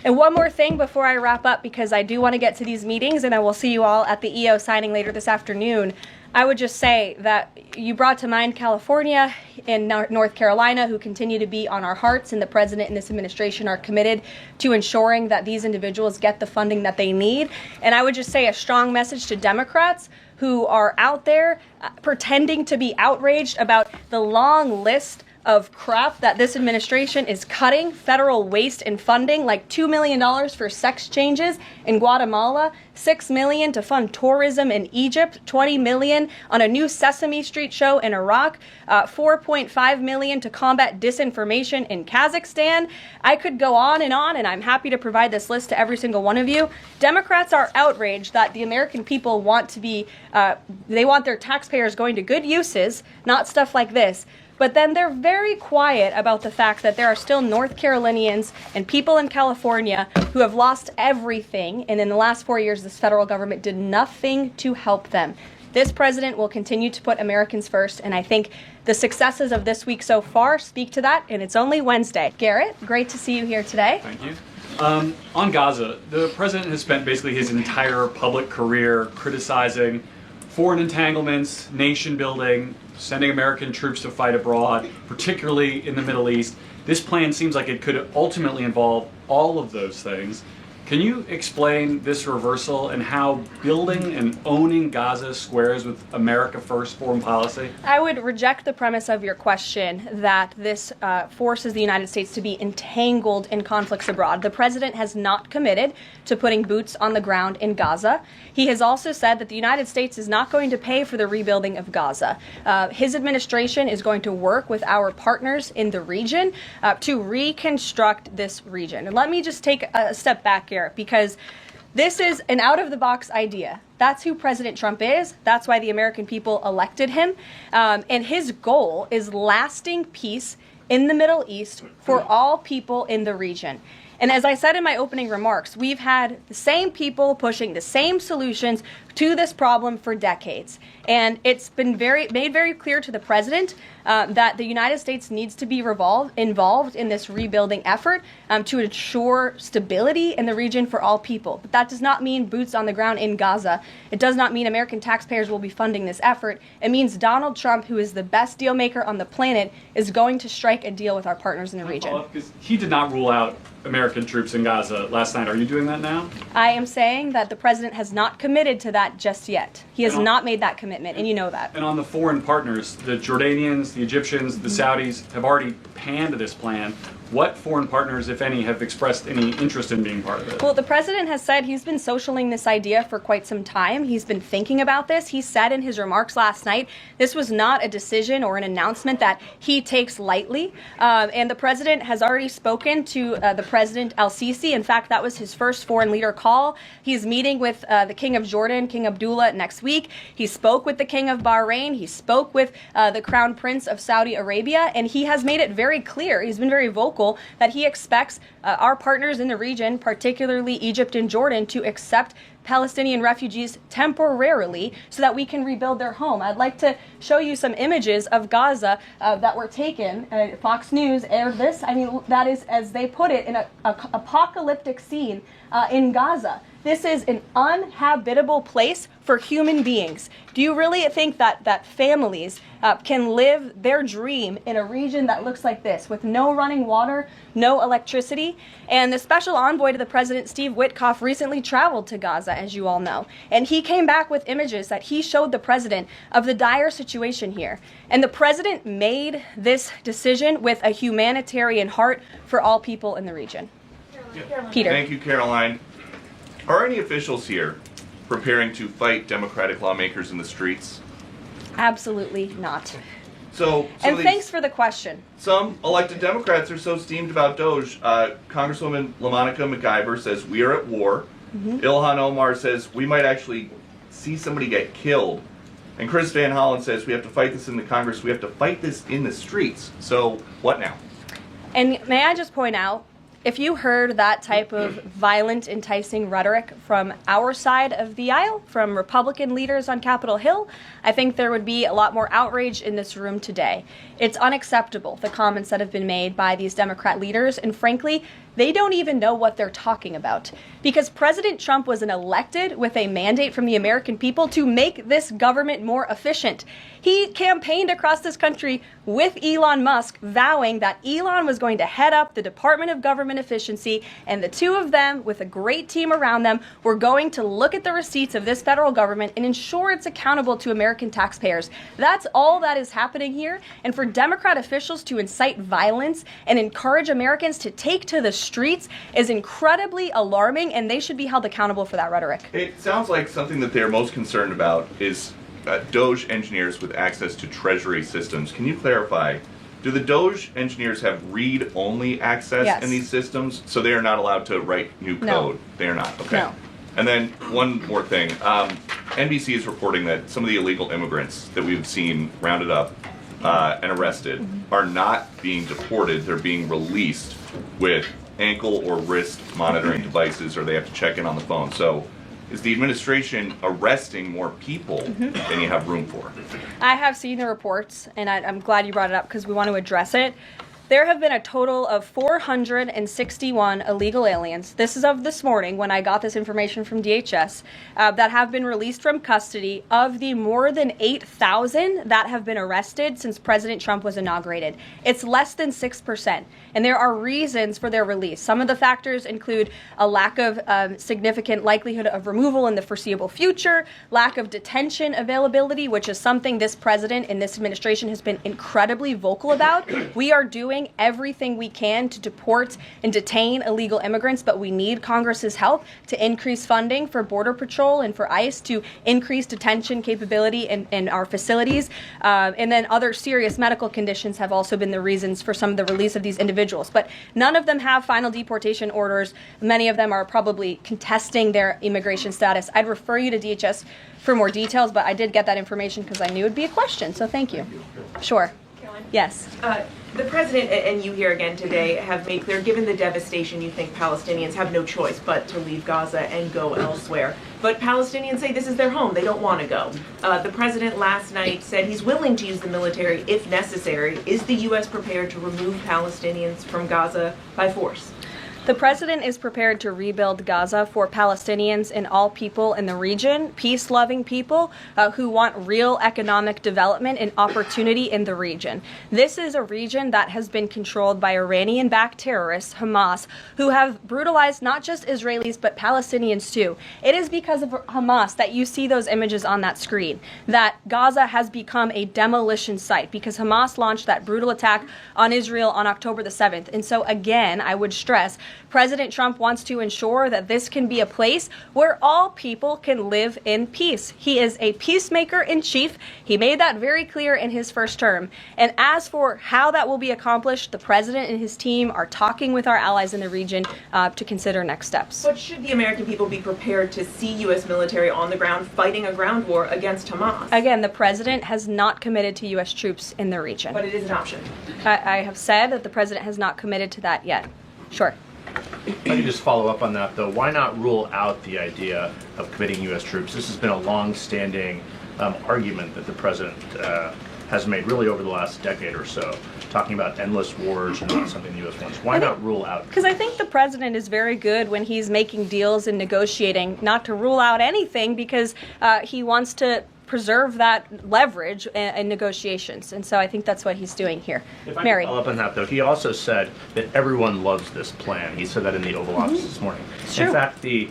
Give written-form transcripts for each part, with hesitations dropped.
And one more thing before I wrap up, because I do want to get to these meetings and I will see you all at the EO signing later this afternoon. I would just say that you brought to mind California and North Carolina, who continue to be on our hearts, and the president and this administration are committed to ensuring that these individuals get the funding that they need. And I would just say a strong message to Democrats who are out there pretending to be outraged about the long list of crap that this administration is cutting, federal waste and funding, like $2 million for sex changes in Guatemala, $6 million to fund tourism in Egypt, $20 million on a new Sesame Street show in Iraq, $4.5 million to combat disinformation in Kazakhstan. I could go on, and I'm happy to provide this list to every single one of you. Democrats are outraged that the American people want to be, they want their taxpayers going to good uses, not stuff like this. But then they're very quiet about the fact that there are still North Carolinians and people in California who have lost everything, and in the last 4 years, this federal government did nothing to help them. This president will continue to put Americans first, and I think the successes of this week so far speak to that, and it's only Wednesday. Garrett, great to see you here today. Thank you. On Gaza, the president has spent basically his entire public career criticizing foreign entanglements, nation building, sending American troops to fight abroad, particularly in the Middle East. This plan seems like it could ultimately involve all of those things. Can you explain this reversal and how building and owning Gaza squares with America First foreign policy? I would reject the premise of your question that this forces the United States to be entangled in conflicts abroad. The president has not committed to putting boots on the ground in Gaza. He has also said that the United States is not going to pay for the rebuilding of Gaza. His administration is going to work with our partners in the region to reconstruct this region. And let me just take a step back here, because this is an out-of-the-box idea. That's who President Trump is. That's why the American people elected him. And his goal is lasting peace in the Middle East for all people in the region. And as I said in my opening remarks, we've had the same people pushing the same solutions to this problem for decades. And it's been made very clear to the president that the United States needs to be involved in this rebuilding effort to ensure stability in the region for all people. But that does not mean boots on the ground in Gaza. It does not mean American taxpayers will be funding this effort. It means Donald Trump, who is the best deal maker on the planet, is going to strike a deal with our partners in the region. Because he did not rule out American troops in Gaza last night. Are you doing that now? I am saying that the president has not committed to that just yet. He has not made that commitment, and you know that. And on the foreign partners, the Jordanians, the Egyptians, the Saudis have already panned this plan. What foreign partners, if any, have expressed any interest in being part of it? Well, the president has said he's been socialing this idea for quite some time. He's been thinking about this. He said in his remarks last night, this was not a decision or an announcement that he takes lightly. And the president has already spoken to the President al-Sisi. In fact, that was his first foreign leader call. He's meeting with the King of Jordan, King Abdullah, next week. He spoke with the King of Bahrain. He spoke with the Crown Prince of Saudi Arabia. And he has made it very clear, he's been very vocal, that he expects our partners in the region, particularly Egypt and Jordan, to accept Palestinian refugees temporarily so that we can rebuild their home. I'd like to show you some images of Gaza that were taken. Fox News aired this. I mean, that is, as they put it, in an apocalyptic scene in Gaza. This is an uninhabitable place for human beings. Do you really think that families can live their dream in a region that looks like this, with no running water, no electricity? And the special envoy to the president, Steve Witkoff, recently traveled to Gaza, as you all know. And he came back with images that he showed the president of the dire situation here. And the president made this decision with a humanitarian heart for all people in the region. Peter. Thank you, Caroline. Are any officials here preparing to fight Democratic lawmakers in the streets? Absolutely not. So and thanks for the question. Some elected Democrats are so steamed about Doge. Congresswoman LaMonica McIver says we are at war. Ilhan Omar says we might actually see somebody get killed. And Chris Van Hollen says we have to fight this in the Congress. We have to fight this in the streets. So what now? And may I just point out, if you heard that type of violent, enticing rhetoric from our side of the aisle, from Republican leaders on Capitol Hill, I think there would be a lot more outrage in this room today. It's unacceptable, the comments that have been made by these Democrat leaders, and frankly, they don't even know what they're talking about. Because President Trump was elected with a mandate from the American people to make this government more efficient. He campaigned across this country with Elon Musk, vowing that Elon was going to head up the Department of Government Efficiency, and the two of them, with a great team around them, were going to look at the receipts of this federal government and ensure it's accountable to American taxpayers. That's all that is happening here. And for Democrat officials to incite violence and encourage Americans to take to the streets is incredibly alarming, and they should be held accountable for that rhetoric. It sounds like something that they're most concerned about is Doge engineers with access to Treasury systems. Can you clarify, do the Doge engineers have read-only access in these systems, so they are not allowed to write new code? No. They are not, okay. No. And then one more thing. NBC is reporting that some of the illegal immigrants that we've seen rounded up and arrested are not being deported. They're being released with ankle or wrist monitoring devices, or they have to check in on the phone. So is the administration arresting more people than you have room for? I have seen the reports, and I'm glad you brought it up because we want to address it. There have been a total of 461 illegal aliens. This is of this morning when I got this information from DHS that have been released from custody. Of the more than 8,000 that have been arrested since President Trump was inaugurated, it's less than 6%. And there are reasons for their release. Some of the factors include a lack of significant likelihood of removal in the foreseeable future, lack of detention availability, which is something this president and this administration has been incredibly vocal about. We are doing everything we can to deport and detain illegal immigrants, but we need Congress's help to increase funding for Border Patrol and for ICE to increase detention capability in our facilities. And then other serious medical conditions have also been the reasons for some of the release of these individuals. But none of them have final deportation orders. Many of them are probably contesting their immigration status. I'd refer you to DHS for more details, but I did get that information because I knew it would be a question, so thank you. Sure. Caroline? Yes. The president and you here again today have made clear, given the devastation, you think Palestinians have no choice but to leave Gaza and go elsewhere. But Palestinians say this is their home. They don't want to go. The president last night said he's willing to use the military if necessary. Is the U.S. prepared to remove Palestinians from Gaza by force? The president is prepared to rebuild Gaza for Palestinians and all people in the region, peace-loving people who want real economic development and opportunity in the region. This is a region that has been controlled by Iranian-backed terrorists, Hamas, who have brutalized not just Israelis but Palestinians too. It is because of Hamas that you see those images on that screen, that Gaza has become a demolition site because Hamas launched that brutal attack on Israel on October the 7th. And so again, I would stress, President Trump wants to ensure that this can be a place where all people can live in peace. He is a peacemaker in chief. He made that very clear in his first term. And as for how that will be accomplished, the president and his team are talking with our allies in the region to consider next steps. But should the American people be prepared to see U.S. military on the ground fighting a ground war against Hamas? Again, the president has not committed to U.S. troops in the region. But it is an option. I have said that the president has not committed to that yet. Sure. If I could just follow up on that, though, why not rule out the idea of committing U.S. troops? This has been a long-standing argument that the president has made really over the last decade or so, talking about endless wars and not something the U.S. wants. Why not rule out? Because I think the president is very good when he's making deals and negotiating not to rule out anything because he wants to preserve that leverage in negotiations. And so I think that's what he's doing here. If I Mary. can follow up on that, though, he also said that everyone loves this plan. He said that in the Oval Office this morning. It's true. In fact, the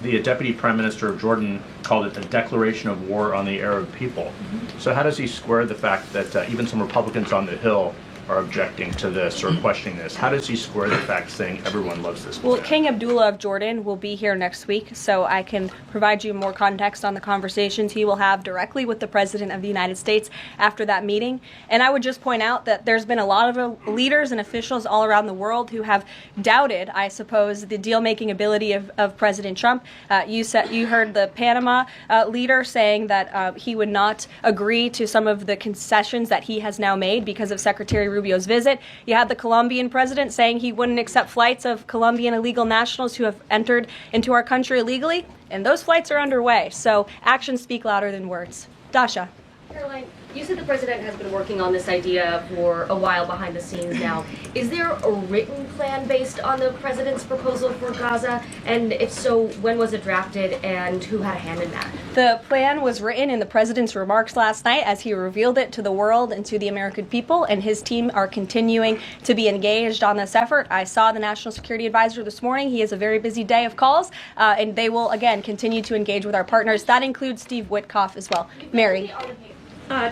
Deputy Prime Minister of Jordan called it a declaration of war on the Arab people. So how does he square the fact that even some Republicans on the Hill are objecting to this or questioning this? How does he square the fact saying everyone loves this plan? Well, King Abdullah of Jordan will be here next week, so I can provide you more context on the conversations he will have directly with the President of the United States after that meeting. And I would just point out that there's been a lot of leaders and officials all around the world who have doubted, I suppose, the deal-making ability of President Trump. You heard the Panama leader saying that he would not agree to some of the concessions that he has now made because of Secretary Rubio's visit. You had the Colombian president saying he wouldn't accept flights of Colombian illegal nationals who have entered into our country illegally, and those flights are underway. So actions speak louder than words. Dasha. Caroline, You said the president has been working on this idea for a while behind the scenes now. Is there a written plan based on the president's proposal for Gaza? And if so, when was it drafted and who had a hand in that? The plan was written in the president's remarks last night as he revealed it to the world and to the American people, and his team are continuing to be engaged on this effort. I saw the National Security Advisor this morning. He has a very busy day of calls, and they will, again, continue to engage with our partners. That includes Steve Witkoff as well. Mary.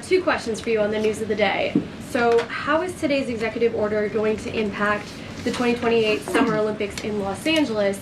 Two questions for you on the news of the day. So how is today's executive order going to impact the 2028 Summer Olympics in Los Angeles?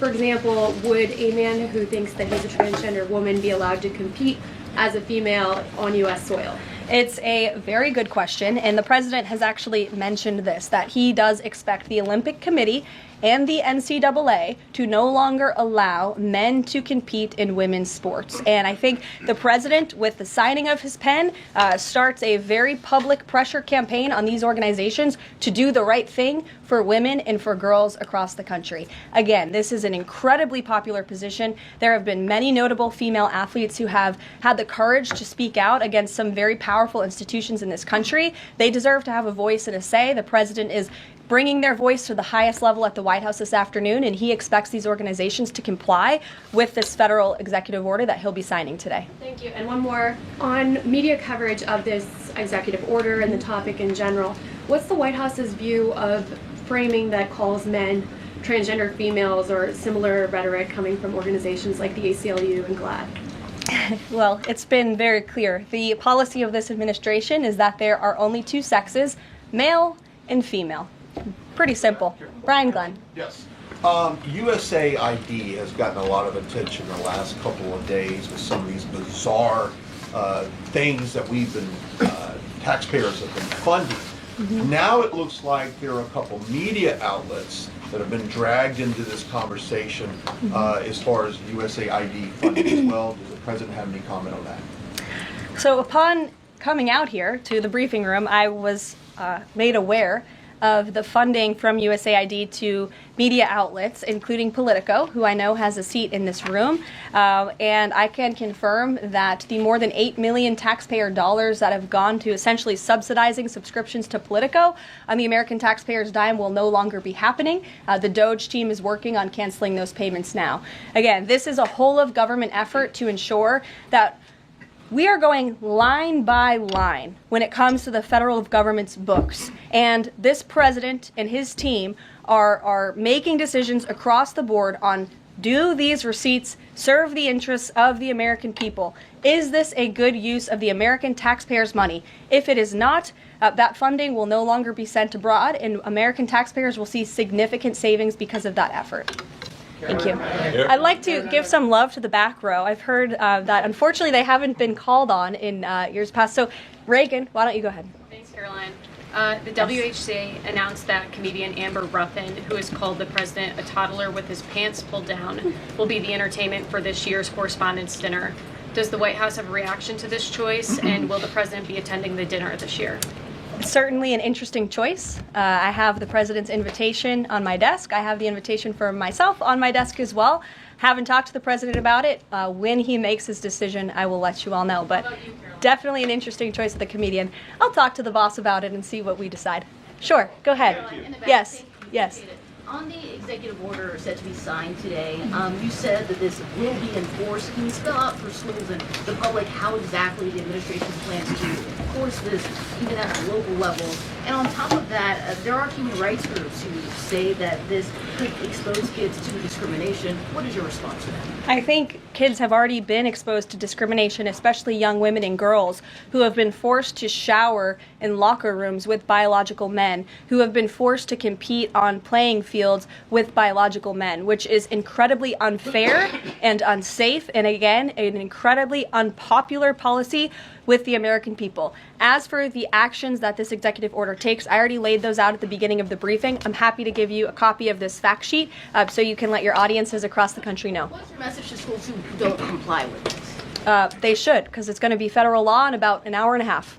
For example, would a man who thinks that he's a transgender woman be allowed to compete as a female on U.S. soil? It's a very good question, and the president has actually mentioned this, that he does expect the Olympic Committee and the NCAA to no longer allow men to compete in women's sports. And I think the president, with the signing of his pen, starts a very public pressure campaign on these organizations to do the right thing for women and for girls across the country. Again, this is an incredibly popular position. There have been many notable female athletes who have had the courage to speak out against some very powerful institutions in this country. They deserve to have a voice and a say. The president is bringing their voice to the highest level at the White House this afternoon, and he expects these organizations to comply with this federal executive order that he'll be signing today. Thank you. And one more. On media coverage of this executive order and the topic in general, what's the White House's view of framing that calls men transgender females or similar rhetoric coming from organizations like the ACLU and GLAAD? Well, it's been very clear. The policy of this administration is that there are only two sexes, male and female. Pretty simple. Brian Glenn. Yes. USAID has gotten a lot of attention the last couple of days with some of these bizarre things that we've been, taxpayers have been funding. Now it looks like there are a couple media outlets that have been dragged into this conversation as far as USAID funding as well. Does the president have any comment on that? So upon coming out here to the briefing room, I was made aware of the funding from USAID to media outlets, including Politico, who I know has a seat in this room. And I can confirm that the more than $8 million taxpayer dollars that have gone to essentially subsidizing subscriptions to Politico on the American taxpayers' dime will no longer be happening. The DOJ team is working on canceling those payments now. Again, this is a whole of government effort to ensure that we are going line by line when it comes to the federal government's books. And this president and his team are making decisions across the board on, do these receipts serve the interests of the American people? Is this a good use of the American taxpayers' money? If it is not, that funding will no longer be sent abroad, and American taxpayers will see significant savings because of that effort. Thank you. I'd like to give some love to the back row. I've heard that unfortunately they haven't been called on in years past. So Reagan, why don't you go ahead? Thanks, Caroline. The WHC announced that comedian Amber Ruffin, who has called the president a toddler with his pants pulled down, will be the entertainment for this year's Correspondents' Dinner. Does the White House have a reaction to this choice, and will the president be attending the dinner this year? Certainly an interesting choice. I have the president's invitation on my desk. I have the invitation for myself on my desk as well. Haven't talked to the president about it. When he makes his decision, I will let you all know. But definitely an interesting choice of the comedian. I'll talk to the boss about it and see what we decide. Sure, go ahead. Yes, yes. On the executive order set to be signed today, you said that this will be enforced. Can you spell out for schools and the public how exactly the administration plans to enforce this, even at the local level? And on top of that, there are human rights groups who say that this could expose kids to discrimination. What is your response to that? I think kids have already been exposed to discrimination, especially young women and girls who have been forced to shower in locker rooms with biological men, who have been forced to compete on playing fields with biological men, which is incredibly unfair and unsafe, and again, an incredibly unpopular policy with the American people. As for the actions that this executive order takes, I already laid those out at the beginning of the briefing. I'm happy to give you a copy of this fact sheet so you can let your audiences across the country know. What's your message to schools who don't comply with this? They should, because it's going to be federal law in about an hour and a half.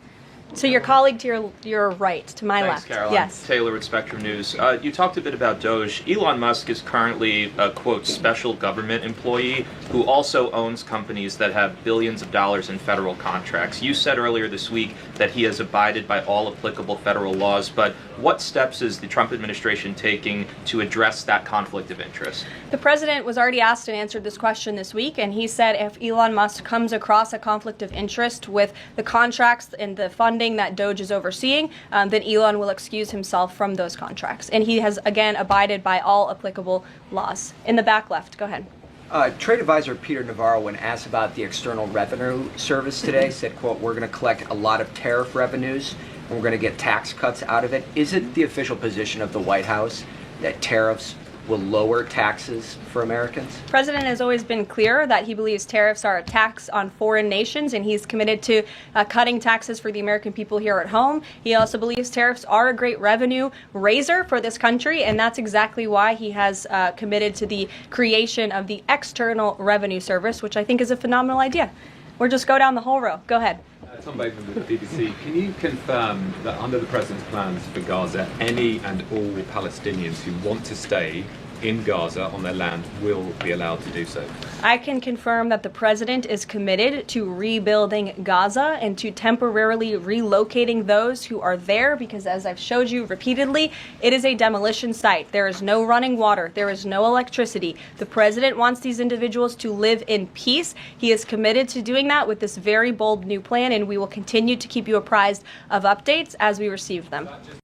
So your colleague to your right, to my Thanks, left. Caroline. Yes. Taylor with Spectrum News. You talked a bit about Doge. Elon Musk is currently a, quote, special government employee who also owns companies that have billions of dollars in federal contracts. You said earlier this week that he has abided by all applicable federal laws, but what steps is the Trump administration taking to address that conflict of interest? The president was already asked and answered this question this week, and he said if Elon Musk comes across a conflict of interest with the contracts and the funding that Doge is overseeing, then Elon will excuse himself from those contracts. And he has, again, abided by all applicable laws. In the back left, go ahead. Trade advisor Peter Navarro, when asked about the External Revenue Service today, said, quote, we're going to collect a lot of tariff revenues and we're going to get tax cuts out of it. Is it the official position of the White House that tariffs will lower taxes for Americans? The president has always been clear that he believes tariffs are a tax on foreign nations, and he's committed to cutting taxes for the American people here at home. He also believes tariffs are a great revenue raiser for this country, and that's exactly why he has committed to the creation of the External Revenue Service, which I think is a phenomenal idea. We'll just go down the whole row. Go ahead. Tom Bateman with the BBC. Can you confirm that under the President's plans for Gaza, any and all Palestinians who want to stay in Gaza on their land will be allowed to do so? I can confirm that the president is committed to rebuilding Gaza and to temporarily relocating those who are there because, as I've showed you repeatedly, it is a demolition site. There is no running water. There is no electricity. The president wants these individuals to live in peace. He is committed to doing that with this very bold new plan, and we will continue to keep you apprised of updates as we receive them.